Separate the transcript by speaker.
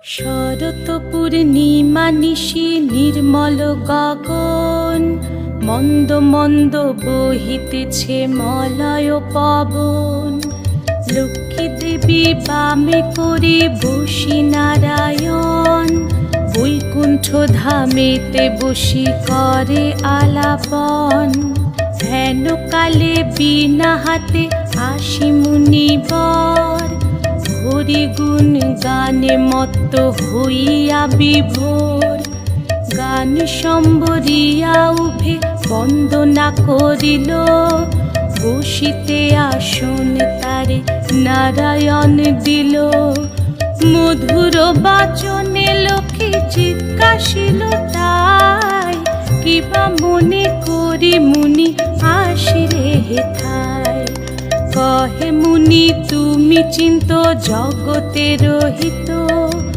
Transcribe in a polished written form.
Speaker 1: শরৎ পূর্ণিমা নিশি নির্মল গগন, মন্দ মন্দ বহিতেছে মলয় পবন। লক্ষ্মী দেবী বামে করে বসি নারায়ণ, বৈকুণ্ঠ ধামেতে বসি করে আলাপন। হেন কালে বিনা হাতে আসি মুনিবর, হরি গুণ গানে মত্ত হইয়া বিভোর। গান সম্বরিয়া উভে বন্দনা করিল, বসিতে আসন তারে নারায়ণ দিল। মধুর বাচনে লোকে জিজ্ঞাসিল তাই, কিবা মনে করি মুনি আসিরে হেথায়। কহে মুনি তুমি চিন্ত জগতের হিত,